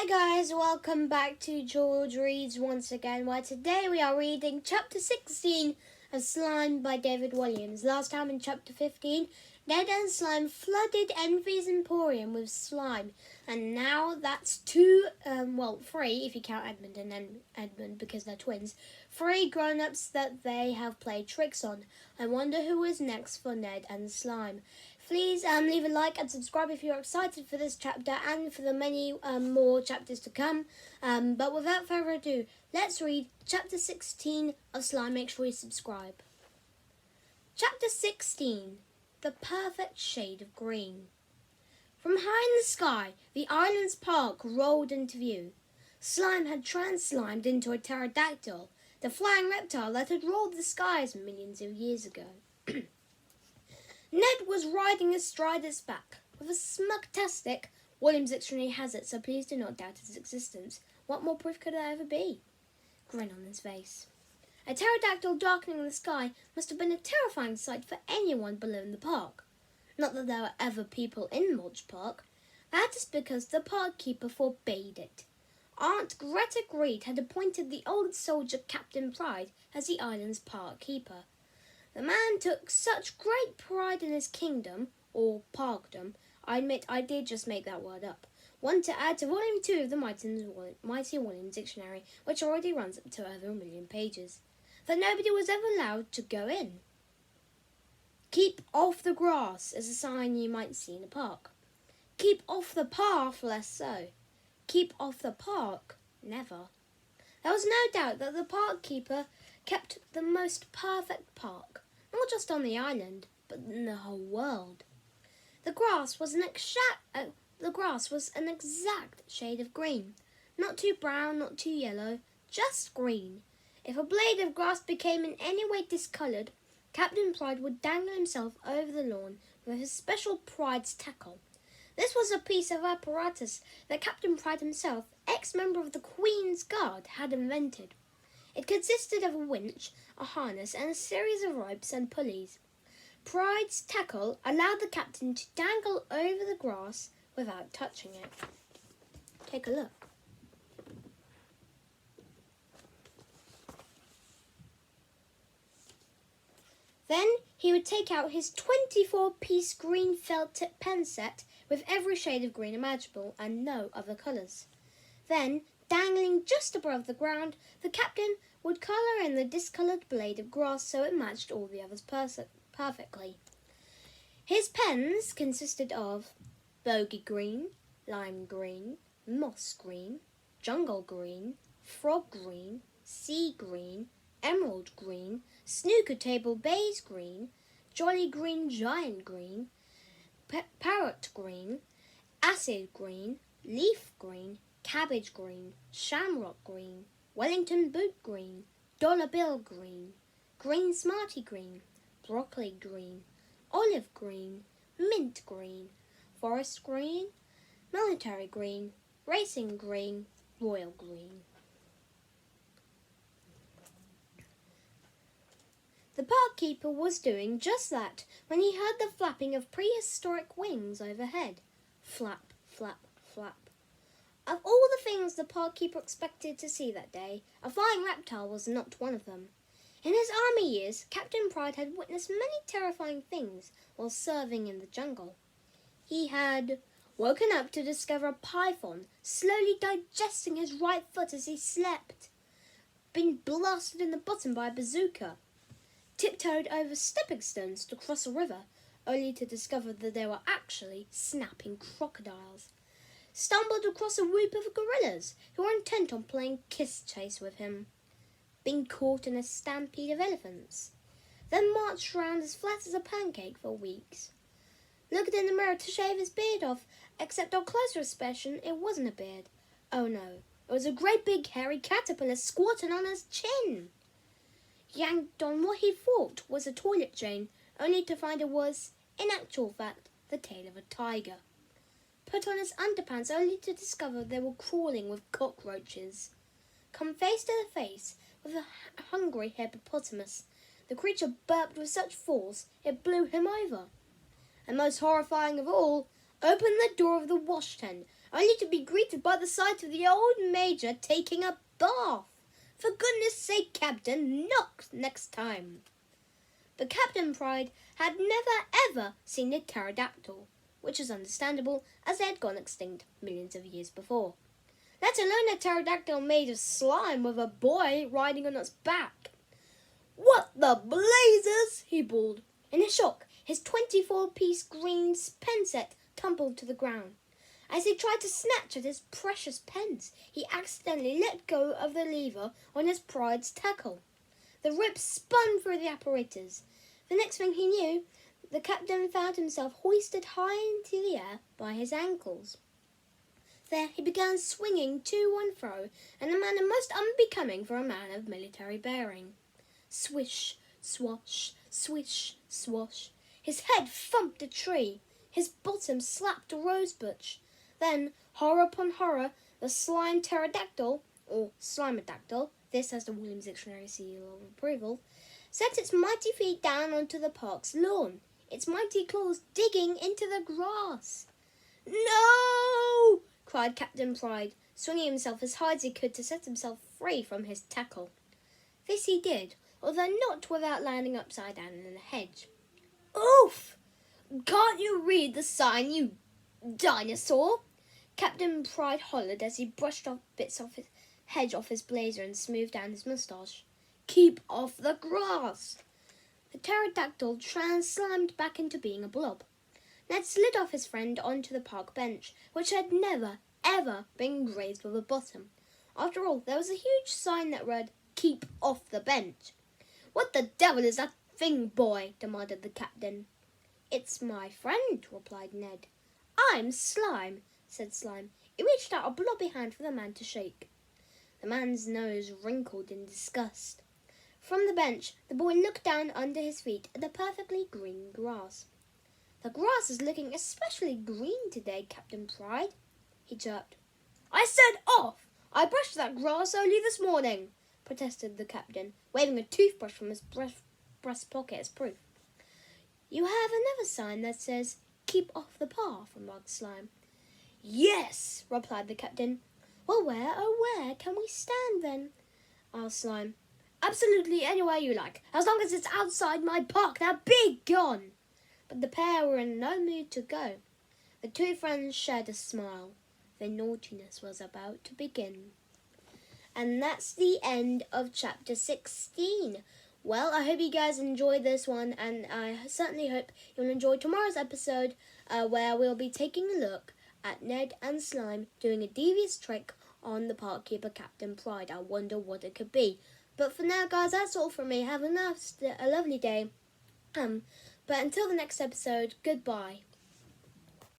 guys, welcome back to George Reads once again, where today we are reading chapter 16 of Slime by David Walliams. Last time in chapter 15, Ned and Slime flooded Envy's Emporium with slime, and now that's three if you count Edmund and Edmund because they're twins, 3 grown-ups that they have played tricks on. I wonder who is next for Ned and Slime. Please leave a like and subscribe if you're excited for this chapter and for the many more chapters to come. But without further ado, let's read chapter 16 of Slime. Make sure you subscribe. Chapter 16, The Perfect Shade of Green. From high in the sky, the island's park rolled into view. Slime had trans-slimed into a pterodactyl, the flying reptile that had ruled the skies millions of years ago. Ned was riding astride its back, with a smug-tastic. Walliams' dictionary has it, so please do not doubt its existence. What more proof could there ever be? Grin on his face. A pterodactyl darkening the sky must have been a terrifying sight for anyone below in the park. Not that there were ever people in Mulch Park. That is because the park keeper forbade it. Aunt Greta Greed had appointed the old soldier Captain Pride as the island's park keeper. The man took such great pride in his kingdom, or parkdom. I admit I did just make that word up. One to add to Volume 2 of the Mighty Walliams Dictionary, which already runs up to over 1 million pages. That nobody was ever allowed to go in. Keep off the grass is a sign you might see in a park. Keep off the path, less so. Keep off the park, never. There was no doubt that the park keeper kept the most perfect park, not just on the island, but in the whole world. The grass was an exact shade of green, not too brown, not too yellow, just green. If a blade of grass became in any way discoloured, Captain Pride would dangle himself over the lawn with his special Pride's tackle. This was a piece of apparatus that Captain Pride himself, ex-member of the Queen's Guard, had invented. It consisted of a winch, a harness, and a series of ropes and pulleys. Pride's tackle allowed the captain to dangle over the grass without touching it. Take a look. Then he would take out his 24-piece green felt-tip pen set with every shade of green imaginable and no other colours. Then, dangling just above the ground, the captain would colour in the discoloured blade of grass so it matched all the others perfectly. His pens consisted of bogey green, lime green, moss green, jungle green, frog green, sea green, emerald green, snooker table baize green, jolly green giant green, parrot green, acid green, leaf green, cabbage green, shamrock green, Wellington boot green, dollar bill green, green smarty green, broccoli green, olive green, mint green, forest green, military green, racing green, royal green. The park keeper was doing just that when he heard the flapping of prehistoric wings overhead. Flap, flap, flap. Of all the things the park keeper expected to see that day, a flying reptile was not one of them. In his army years, Captain Pride had witnessed many terrifying things while serving in the jungle. He had woken up to discover a python slowly digesting his right foot as he slept, been blasted in the bottom by a bazooka, tiptoed over stepping stones to cross a river, only to discover that they were actually snapping crocodiles, stumbled across a group of gorillas who were intent on playing kiss chase with him, been caught in a stampede of elephants, then marched around as flat as a pancake for weeks, looked in the mirror to shave his beard off, except on closer inspection it wasn't a beard. Oh no, it was a great big hairy caterpillar squatting on his chin. Yanked on what he thought was a toilet chain, only to find it was, in actual fact, the tail of a tiger. Put on his underpants only to discover they were crawling with cockroaches. Come face to face with a hungry hippopotamus, the creature burped with such force it blew him over. And most horrifying of all, opened the door of the wash tent only to be greeted by the sight of the old Major taking a bath. For goodness sake, Captain, knock next time. But Captain Pride had never ever seen a pterodactyl, which is understandable as they had gone extinct millions of years before. Let alone a pterodactyl made of slime with a boy riding on its back. "What the blazes!" he bawled. In his shock, his 24-piece green pen set tumbled to the ground. As he tried to snatch at his precious pens, he accidentally let go of the lever on his Pride's tackle. The rip spun through the apparatus. The next thing he knew, the captain found himself hoisted high into the air by his ankles. There he began swinging to and fro in a manner most unbecoming for a man of military bearing. Swish, swash, swish, swash. His head thumped a tree. His bottom slapped a rosebush. Then, horror upon horror, the slime pterodactyl, or slimodactyl, this has the Walliams Dictionary seal of approval, set its mighty feet down onto the park's lawn, its mighty claws digging into the grass. "No!" cried Captain Pride, swinging himself as hard as he could to set himself free from his tackle. This he did, although not without landing upside down in a hedge. "Oof! Can't you read the sign, you dinosaur?" Captain Pride hollered as he brushed off bits of his hedge off his blazer and smoothed down his moustache. "Keep off the grass!" The pterodactyl slimed back into being a blob. Ned slid off his friend onto the park bench, which had never, ever been grazed with a bottom. After all, there was a huge sign that read, "Keep off the bench." "What the devil is that thing, boy?" demanded the captain. "It's my friend," replied Ned. "I'm Slime," said Slime. He reached out a blobby hand for the man to shake. The man's nose wrinkled in disgust. From the bench, the boy looked down under his feet at the perfectly green grass. "The grass is looking especially green today, Captain Pride," he chirped. "I said off! I brushed that grass only this morning," protested the captain, waving a toothbrush from his breast pocket as proof. "You have another sign that says, 'Keep off the path,'" remarked Slime. "Yes," replied the captain. "Well, where can we stand then?" asked Slime. "Absolutely anywhere you like, as long as it's outside my park. Now be gone!" But the pair were in no mood to go. The two friends shared a smile. Their naughtiness was about to begin. And that's the end of chapter 16. Well, I hope you guys enjoyed this one, and I certainly hope you'll enjoy tomorrow's episode where we'll be taking a look at Ned and Slime doing a devious trick on the park keeper Captain Pride. I wonder what it could be. But for now, guys, that's all from me. Have a lovely day. But until the next episode, goodbye.